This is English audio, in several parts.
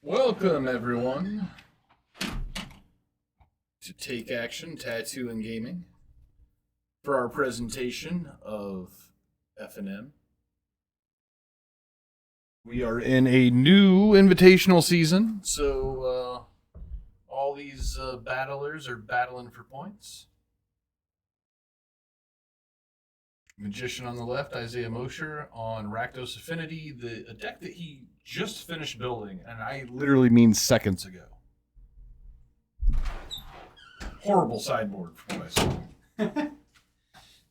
Welcome, everyone, to Take Action Tattoo and Gaming for our presentation of F&M. We are in a new invitational season, so all these battlers are battling for points. Magician on the left, Isaiah Mosher on Rakdos Affinity, a deck that he just finished building, and I literally mean seconds ago. Horrible sideboard from what I saw.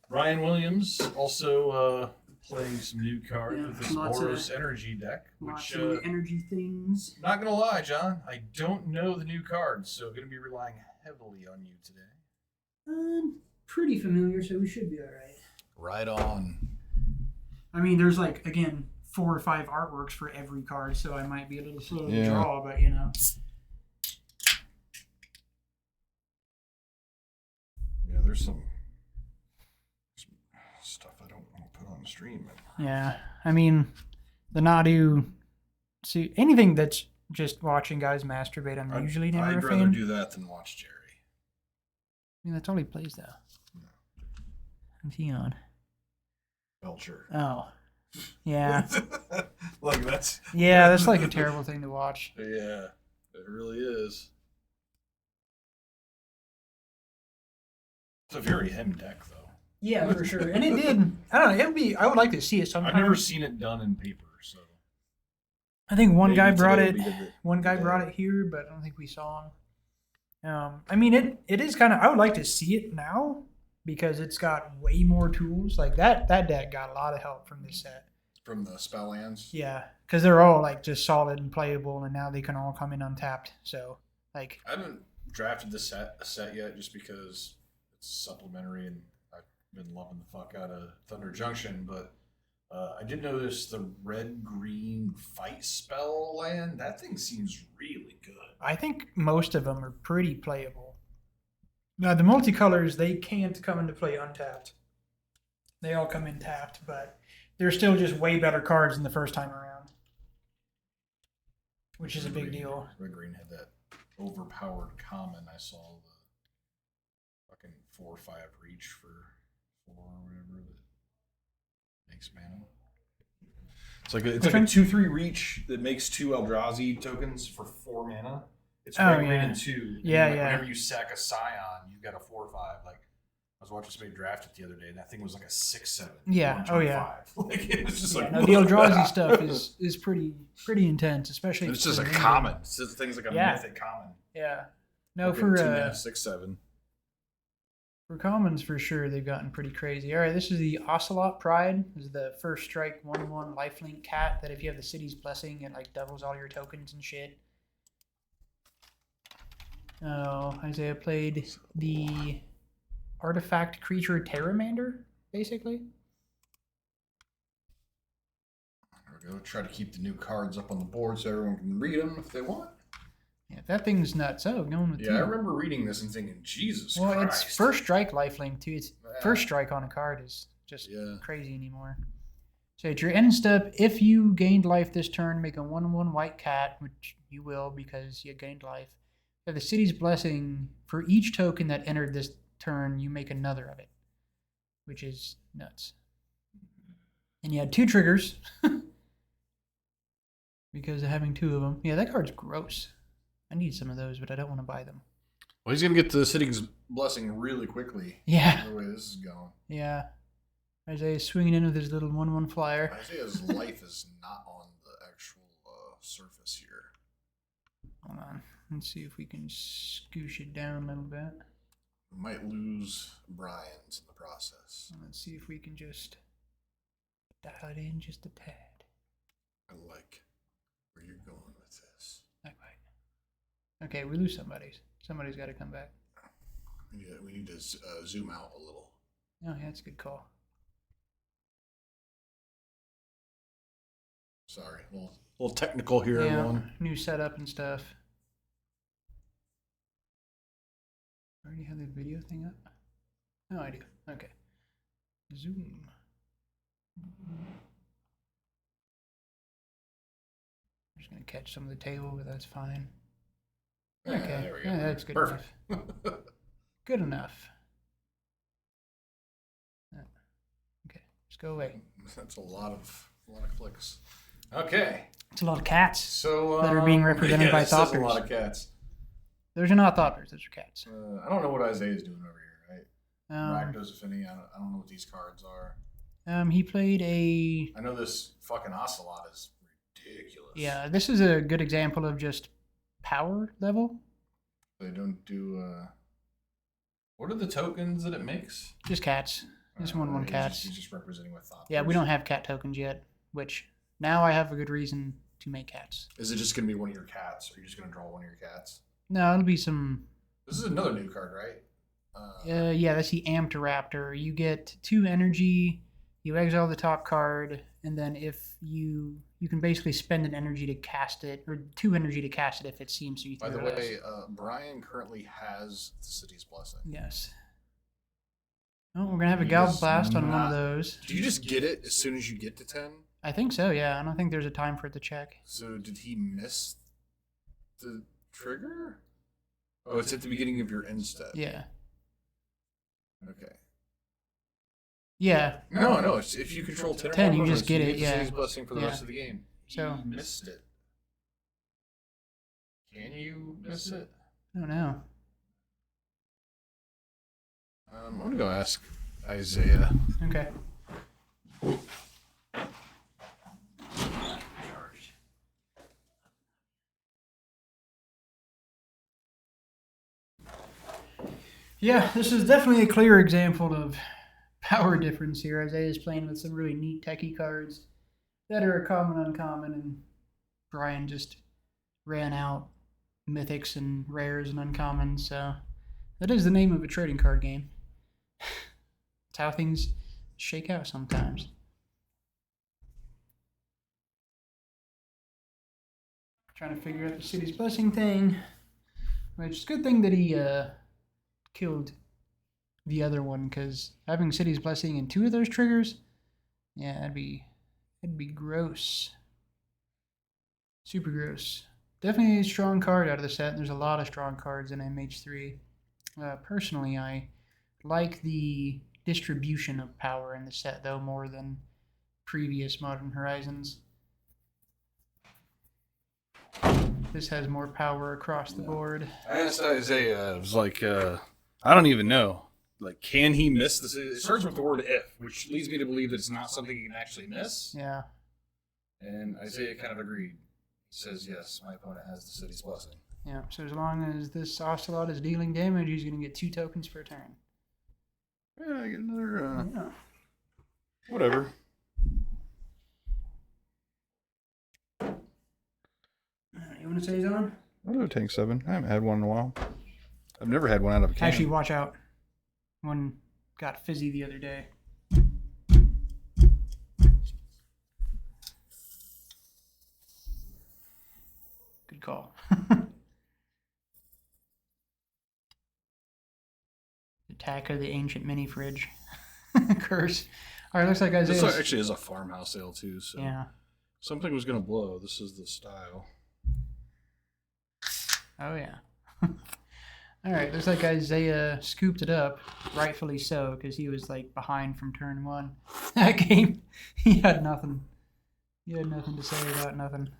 Ryan Williams also playing some new cards with this Boros energy deck. Lots of energy things. Not gonna lie, John, I don't know the new cards, so gonna be relying heavily on you today. Pretty familiar, so we should be all right. Right on. I mean, there's like, again, 4 or 5 artworks for every card, so I might be a little slow to draw, but you know. Yeah, there's some stuff I don't want to put on the stream. Yeah, I mean, the Nadu, see, anything that's just watching guys masturbate, I'm usually never a fan. I'd rather do that than watch Jerry. I mean, that's all he plays, though. No. Who's he on? Belcher. Oh. Yeah. Like that's... Yeah, that's like a terrible thing to watch. Yeah, it really is. It's a very hem deck, though. Yeah, for sure. And it did. I don't know. I would like to see it sometime. I've never seen it done in paper, so. I think one guy brought it. One guy brought it here, but I don't think we saw him. I mean, it is kind of. I would like to see it now because it's got way more tools. Like that deck got a lot of help from this set. From the spell lands. Yeah, because they're all like just solid and playable, and now they can all come in untapped. So like. I haven't drafted this set yet, just because it's supplementary and I've been loving the fuck out of Thunder Junction, but I did notice the red-green fight spell land. That thing seems really good. I think most of them are pretty playable. Now, the multicolors, they can't come into play untapped. They all come in tapped, but they're still just way better cards than the first time around, which is a big deal. Red-green had that overpowered common. I saw the fucking 4 or 5 reach for 4 or whatever that makes mana. It's like a 2/3 reach that makes 2 Eldrazi tokens for 4 mana. It's red, green, and 2. Yeah, and whenever you sack a Scion, you've got a 4/5. Like I was watching somebody draft it the other day, and that thing was like a 6/7. Yeah. Oh yeah. 5. Like it was just like no, the Eldrazi stuff is pretty intense, especially. It's just a common. It's just things like a mythic common. Yeah. No, like for 6/7. For commons, for sure, they've gotten pretty crazy. All right, this is the Ocelot Pride. This is the first strike 1/1 lifelink cat that if you have the city's blessing, it like doubles all your tokens and shit. Oh, Isaiah played the artifact creature Terramander, basically. There we go. Try to keep the new cards up on the board so everyone can read them if they want. Yeah, that thing's nuts. Oh, going with I remember reading this and thinking, Jesus Christ. Well, it's first strike lifelink, too. It's first strike on a card is just crazy anymore. So at your end step, if you gained life this turn, make a 1/1 white cat, which you will because you gained life. If the city's blessing, for each token that entered this turn, you make another of it, which is nuts. And you had 2 triggers because of having 2 of them. Yeah, that card's gross. I need some of those, but I don't want to buy them. Well, he's going to get the city's blessing really quickly. Yeah. The way this is going. Yeah. Isaiah's swinging in with his little 1/1 flyer. Isaiah's life is not on the actual surface here. Hold on. Let's see if we can scoosh it down a little bit. We might lose Brian's in the process. Let's see if we can just dial it in just a tad. I like where you're going with this. Not quite. Okay, we lose somebody. Somebody's got to come back. We need to zoom out a little. Oh, yeah, that's a good call. Sorry, a little technical here, everyone. New setup and stuff. I already have the video thing up? Oh, I do. Okay. Zoom. I'm just going to Gonna catch some of the table, but that's fine. Yeah, Okay, there we go. yeah, that's good Perfect. enough. Good enough. Okay, just go away. That's a lot of clicks. Okay. It's a lot of cats So that are being represented by this is a Thopters. lot of cats. Those are not Thopters, those are cats. I don't know what Isaiah's doing over here, right? Um, Rakdos, Affinity. I don't know what these cards are. he played a... I know this fucking Ocelot is ridiculous. Yeah, this is a good example of just power level. They don't do... What are the tokens that it makes? Just cats. Just one cats. He's just representing with Thopters. Yeah, we don't have cat tokens yet, which now I have a good reason to make cats. Is it just going to be one of your cats? Or are you just going to draw one of your cats? No, it'll be some... This is another new card, right? Yeah, that's the Amped Raptor. You get 2 energy, you exile the top card, and then if you can basically spend an energy to cast it, or 2 energy to cast it if it seems to you. By the way, Brian currently has the City's Blessing. Yes. Oh, we're gonna have a Gal Blast on one of those. Do you just get it as soon as you get to 10? I think so, yeah. I don't think there's a time for it to check. So did he miss the trigger? Oh, it's at the beginning of your end step. Yeah. Okay. Yeah. No. It's if you control 10 or 10, more you just get it, the yeah. City's Blessing for the Yeah. rest of the game. So He missed it. Can you miss it? I don't know. I'm going to go ask Isaiah. Okay. Yeah, this is definitely a clear example of power difference here. Isaiah's playing with some really neat techie cards that are a common uncommon, and Brian just ran out mythics and rares and uncommons, so that is the name of a trading card game. It's how things shake out sometimes. Trying to figure out the City's Blessing thing, which is a good thing that he killed the other one, because having City's Blessing in 2 of those triggers, yeah, that'd be gross. Super gross. Definitely a strong card out of the set, and there's a lot of strong cards in MH3. Personally, I like the distribution of power in the set, though, more than previous Modern Horizons. This has more power across the board. I asked Isaiah, I was like, I don't even know. Like, can he miss this? It starts with the word if, which leads me to believe that it's not something he can actually miss. Yeah. And Isaiah kind of agreed. He says, yes, my opponent has the City's Blessing. Yeah, so as long as this Ocelot is dealing damage, he's going to get 2 tokens per turn. Yeah, I get another, Yeah. Whatever. You want to say he's on? I'll do a Tank 7. I haven't had one in a while. I've never had one out of a can. Actually, watch out. One got fizzy the other day. Good call. Attack of the Ancient Mini Fridge. Curse. Alright, looks like Isaiah's... This actually is a farmhouse sale, too, so... Yeah. Something was going to blow. This is the style. Oh, yeah. Alright, looks like Isaiah scooped it up, rightfully so, because he was, like, behind from turn 1. That game, he had nothing. He had nothing to say about nothing.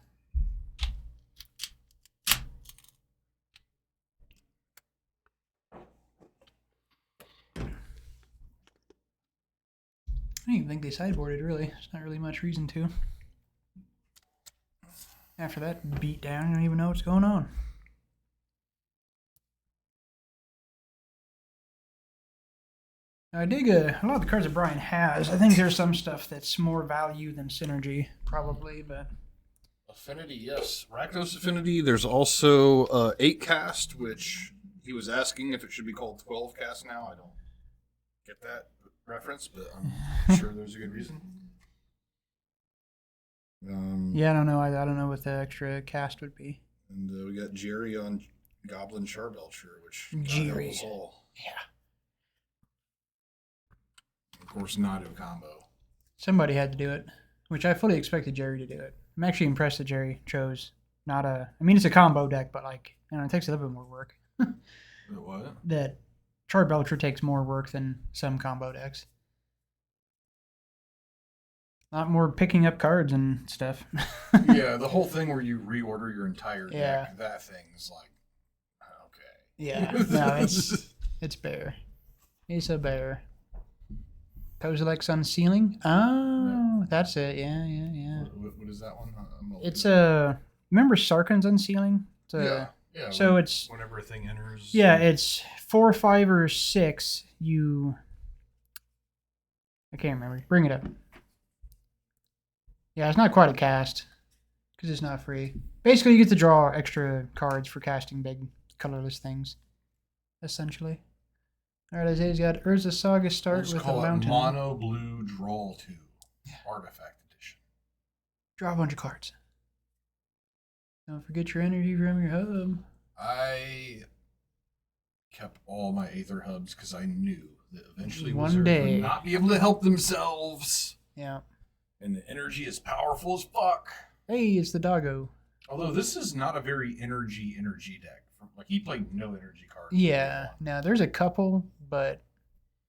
I don't even think they sideboarded, really. There's not really much reason to. After that beat down, you don't even know what's going on. I dig a lot of the cards that Brian has. I think there's some stuff that's more value than synergy, probably, but... Affinity, yes. Rakdos Affinity. There's also 8 cast, which he was asking if it should be called 12 cast now. I don't get that reference, but I'm sure there's a good reason. Yeah, I don't know. I don't know what the extra cast would be. And we got Jerry on Goblin Charbelcher, which Jerry. us all. Yeah. Of course, Nadu combo. Somebody had to do it, which I fully expected Jerry to do it. I'm actually impressed that Jerry chose not a. I mean, it's a combo deck, but like, it takes a little bit more work. What? That Charbelcher takes more work than some combo decks. A lot more picking up cards and stuff. Yeah, the whole thing where you reorder your entire deck, that thing's like, okay. Yeah, no, it's bear. It's a bear. Kozilek's Unsealing? Oh, that's it. Yeah. What is that one? It's a... Remember Sarkhan's Unsealing? Yeah. So it's... Whenever a thing enters... Yeah, it's 4, 5, or 6. I can't remember. Bring it up. Yeah, it's not quite a cast. Because it's not free. Basically, you get to draw extra cards for casting big, colorless things. Essentially. Alright, Isaiah's got Urza Saga start with a mountain. Mono Blue Draw 2. Yeah. Artifact Edition. Draw a bunch of cards. Don't forget your energy from your hub. I kept all my Aether hubs because I knew that eventually one day would not be able to help themselves. Yeah. And the energy is powerful as fuck. Hey, it's the doggo. Although this is not a very energy deck. Like, he played no energy cards. Yeah. Now, there's a couple, but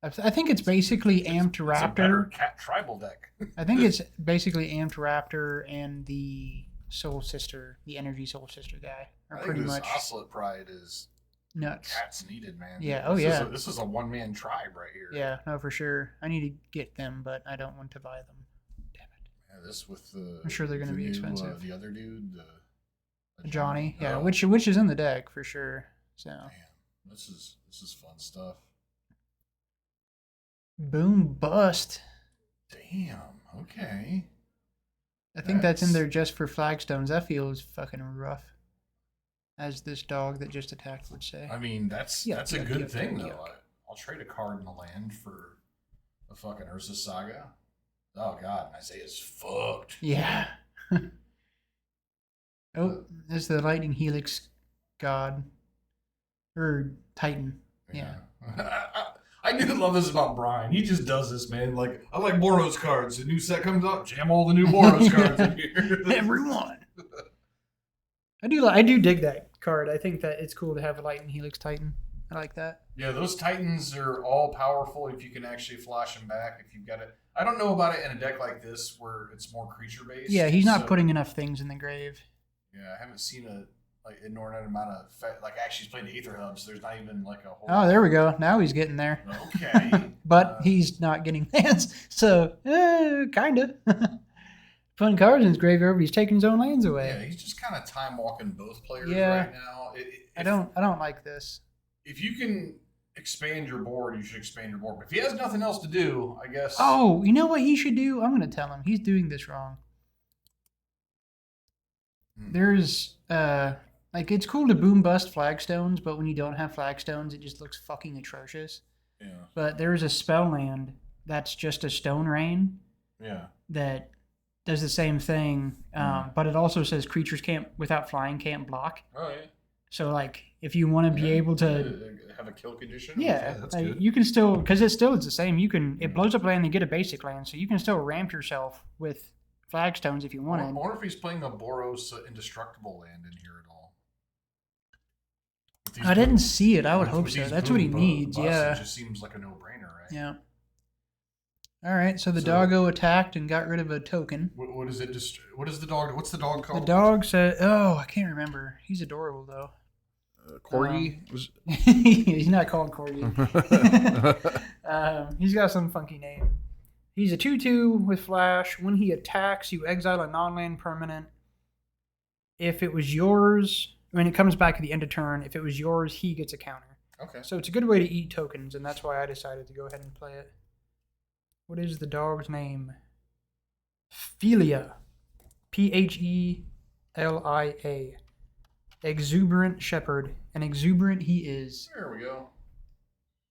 I think it's basically Amped Raptor. It's a better cat tribal deck. I think it's basically Amped Raptor and the Soul Sister, the Energy Soul Sister guy. Are I think pretty this much Oscillate Pride is nuts. Cats needed, man. Yeah. This is a one-man tribe right here. Yeah. No, for sure. I need to get them, but I don't want to buy them. Damn it. Yeah, this with the. I'm sure they're going to be expensive. The other dude, Johnny. Yeah, which is in the deck for sure. So. Damn, this is fun stuff. Boom bust. Damn. Okay. I think that's in there just for flagstones. That feels fucking rough. As this dog that just attacked would say. I mean, that's a good thing though. I'll trade a card in the land for a fucking Urza Saga. Oh god, and Isaiah's fucked. Yeah. Oh, there's the Lightning Helix god. Or Titan. Yeah. I do love this about Brian. He just does this, man. Like, I like Boros cards. The new set comes up, jam all the new Boros cards in here. Everyone. I do dig that card. I think that it's cool to have a Lightning Helix Titan. I like that. Yeah, those Titans are all powerful if you can actually flash them back. If you've got it. I don't know about it in a deck like this where it's more creature based. Yeah, he's not putting enough things in the grave. Yeah, I haven't seen an inordinate amount of actually he's playing the Aether hubs. There's not even like a whole. Oh, there we go. Now he's getting there. Okay, but he's not getting lands, so kinda. Putting cards in his graveyard, but he's taking his own lands away. Yeah, he's just kind of time walking both players right now. I don't like this. If you can expand your board, you should expand your board. But if he has nothing else to do, I guess. Oh, you know what he should do? I'm gonna tell him he's doing this wrong. There's it's cool to boom bust flagstones, but when you don't have flagstones, it just looks fucking atrocious. Yeah. But there's a spell land that's just a stone rain. Yeah. That does the same thing, but it also says creatures without flying can't block. Oh yeah. So like if you want to be able to have a kill condition, yeah, that's good. You can still because it still is the same. It blows up land and get a basic land, so you can still ramp yourself with flagstones if you want. I wonder if he's playing a Boros indestructible land in here at all. I didn't see it. I would hope so. That's what he needs. Yeah. It just seems like a no-brainer, right? Yeah. All right. So the doggo attacked and got rid of a token. What is it? What is the dog? What's the dog called? The dog said, "Oh, I can't remember. He's adorable though." Corgi? He's not called Corgi. He's got some funky name. He's a 2/2 with flash. When he attacks, you exile a non-land permanent. If it was yours, when it comes back at the end of turn, if it was yours, he gets a counter. Okay. So it's a good way to eat tokens, and that's why I decided to go ahead and play it. What is the dog's name? Phelia. Phelia. Exuberant shepherd. And exuberant he is. There we go.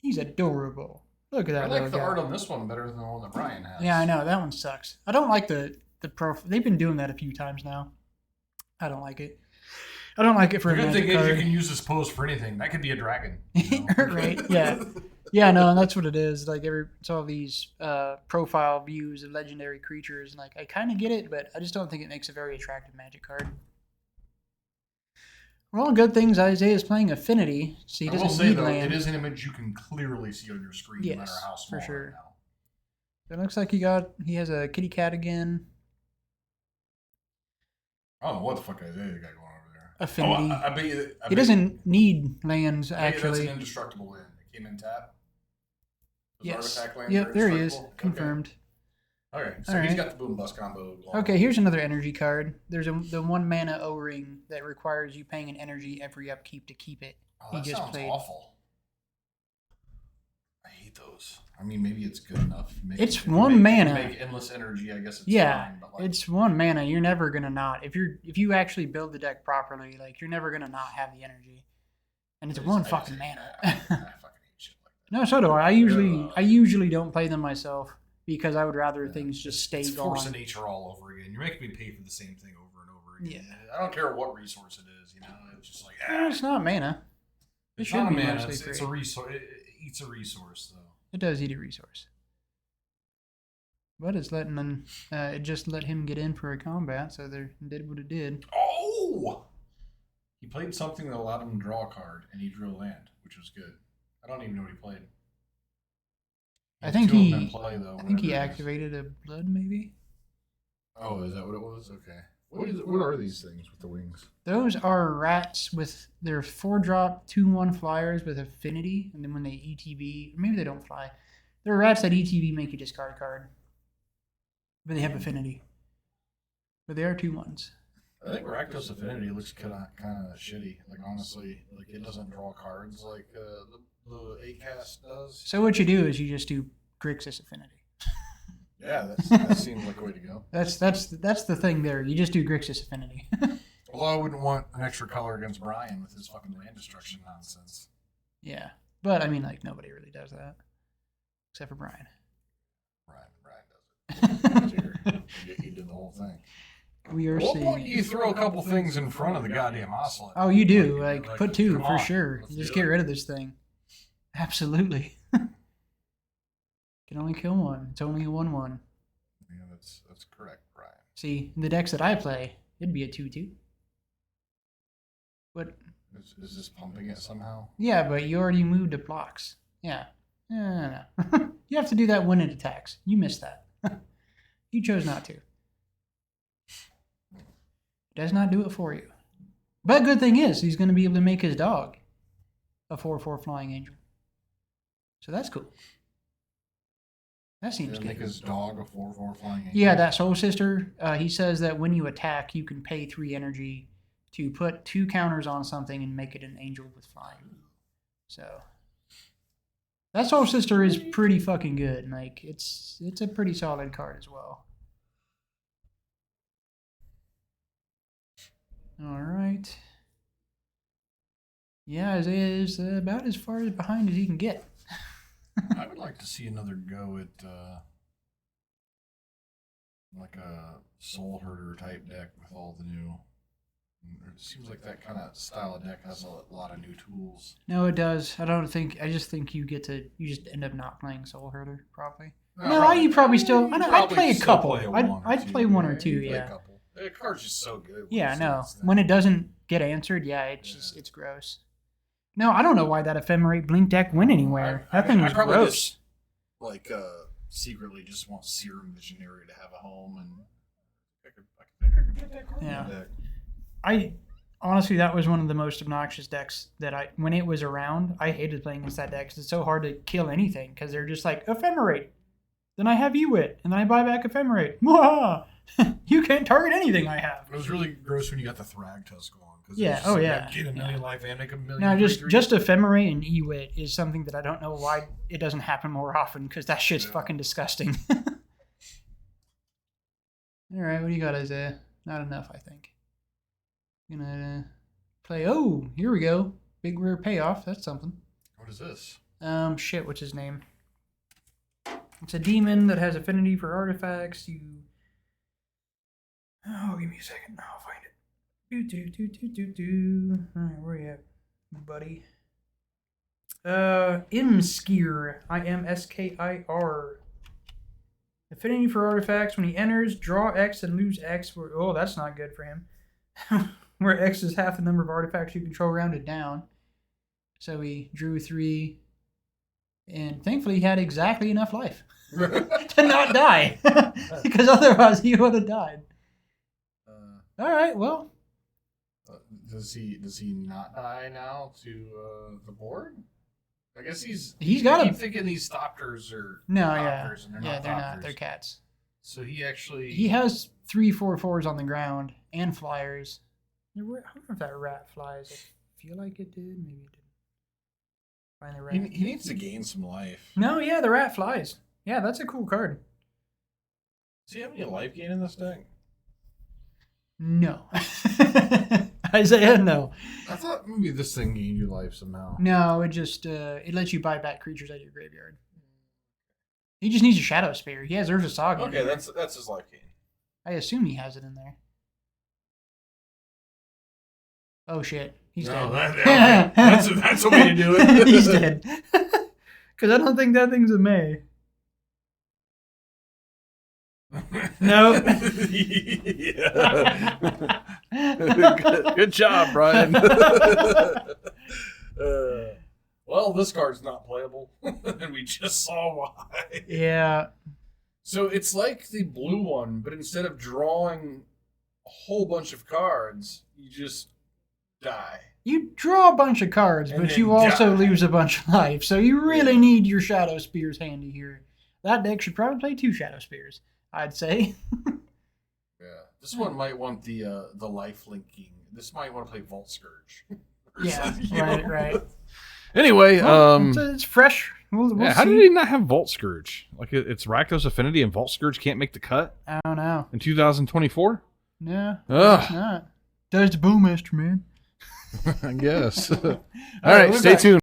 He's adorable. Look at that. I like the art on this one better than the one that Brian has. Yeah, I know. That one sucks. I don't like the They've been doing that a few times now. I don't like it. I don't like it for a Magic card. The good thing is you can use this pose for anything. That could be a dragon. Right, yeah. Yeah, no, and that's what it is. Like it's all these profile views of legendary creatures, and like I kind of get it, but I just don't think it makes a very attractive Magic card. Well, good things Isaiah is playing Affinity, so he I will doesn't say, need though, land. it is an image you can clearly see on your screen, no matter Yes, how small for sure. right now. So it looks like he has a kitty cat again. I don't know what the fuck Isaiah got going over there. Affinity. I bet you. He doesn't need lands, actually. That's an indestructible land. It came in tap. Those Yes. artifact lands Yep, are there he is. indestructible? Confirmed. Okay, so All he's right. got the boom bust combo. Okay, here's another energy card. There's the 1 mana O-ring that requires you paying an energy every upkeep to keep it. Oh, that sounds awful. I hate those. I mean, maybe it's good enough. It's 1 mana. Make endless energy, I guess. It's fine, but like, it's 1 mana. You're never gonna not if you actually build the deck properly. Like you're never gonna not have the energy, and it's one fucking mana. I fucking hate shit like that. No, so do I. I usually don't play them myself because I would rather things just stay it's gone. Force of nature all over again. You're making me pay for the same thing over and over again. Yeah. I don't care what resource it is. You know, it's just like It's not mana. It's not a mana. It's a resource. It eats a resource though. It does eat a resource. But it's letting them, it just let him get in for a combat, so they did what it did. Oh! He played something that allowed him to draw a card, and he drew a land, which was good. I don't even know what he played. I think he activated a blood, maybe. Oh, is that what it was? Okay. What are these things with the wings? Those are rats with their 4-drop 2/1 flyers with affinity, and then when they ETB, maybe they don't fly. They're rats that ETB make you discard a card, but they have affinity. But they are 2/1s. I think Rakdos Affinity looks kind of shitty. Like honestly, like it doesn't draw cards like the 8-cast does. So what you do is you just do Grixis Affinity. Yeah, that seems like a way to go. That's the thing there. You just do Grixis Affinity. Although I wouldn't want an extra color against Brian with his fucking land destruction nonsense. Yeah, but I mean, like nobody really does that, except for Brian. Brian does it. He did the whole thing. We are seeing. Well, you throw a couple things in front of the goddamn oscillate. Oh, you do. Like put 2 for sure. Let's Just get rid of this thing. Absolutely. Can only kill 1. It's only a 1/1. Yeah, that's correct, Brian. See, in the decks that I play, it'd be a 2/2. But is this pumping it somehow? Yeah, but you already moved to blocks. Yeah. No. You have to do that when it attacks. You missed that. You chose not to. It does not do it for you. But good thing is, he's going to be able to make his dog a 4/4 flying angel. So that's cool. That seems good. Make his dog a 4/4 flying angel. Yeah, that Soul Sister. He says that when you attack, you can pay 3 energy to put 2 counters on something and make it an angel with flying. So that Soul Sister is pretty fucking good. Like it's a pretty solid card as well. All right. Yeah, Isaiah is about as far behind as he can get. I would like to see another go at like a Soul Herder type deck with all the new. It seems like that kind of style of deck has a lot of new tools. No, it does. I just think you just end up not playing Soul Herder probably. You probably still. I'd play a couple. I'd play one or two. Yeah. The card's just so good. Yeah, no. When it doesn't get answered, it's gross. No, I don't know why that Ephemerate Blink deck went anywhere. That thing was gross. Secretly just want Serum Visionary to have a home, and I could put that card in the deck. I honestly, that was one of the most obnoxious decks that when it was around, I hated playing against that deck because it's so hard to kill anything because they're just like, Ephemerate. Then I have Ewit, and then I buy back Ephemerate. You can't target anything I have. It was really gross when you got the Thragtusk on. Yeah, Get a million life and make a million. Now, just Ephemerate and Ewit is something that I don't know why it doesn't happen more often because that shit's fucking disgusting. All right, what do you got, Isaiah? Not enough, I think. Gonna play. Oh, here we go. Big rare payoff. That's something. What is this? Shit. What's his name? It's a demon that has affinity for artifacts. Oh, give me a second. I'll find it. All right, where you at, buddy? Imskir. Imskir. Affinity for artifacts. When he enters, draw X and lose X. Oh, that's not good for him. where X is half the number of artifacts you control rounded down. So he drew 3, and thankfully he had exactly enough life to not die, because otherwise he would have died. All right, well. Does he not die now to the board? I guess he's got. I keep thinking these Thopters are Thopters, and they're not. They're cats. So he has 3 4/4s on the ground and flyers. I wonder if that rat flies. I feel like it did. Maybe it didn't. Find the rat. He needs to gain some life. No, yeah, the rat flies. Yeah, that's a cool card. Does he have any life gain in this deck? No. Isaiah, no. I thought maybe this thing gained you life somehow. No, it just it lets you buy back creatures out of your graveyard. He just needs a Shadow Spear. He has Urza Saga. Okay, that's his life gain. I assume he has it in there. Oh shit, he's dead. That's a way to do it. He's dead. Because I don't think that thing's a May. No. Good job, Brian. Well, this card's not playable, and we just saw why. Yeah. So it's like the blue one, but instead of drawing a whole bunch of cards, you just die. You draw a bunch of cards, but you also lose a bunch of life. So you really need your Shadow Spears handy here. That deck should probably play 2 Shadow Spears, I'd say. Yeah. This one might want the life linking. This might want to play Vault Scourge. Yeah, right. Anyway, it's fresh. We'll how see. did he not have Vault Scourge? Like it's Rakdos Affinity and Vault Scourge can't make the cut I don't know. in 2024? No, it's not. Does the Boommaster, man. I guess. All right, stay tuned.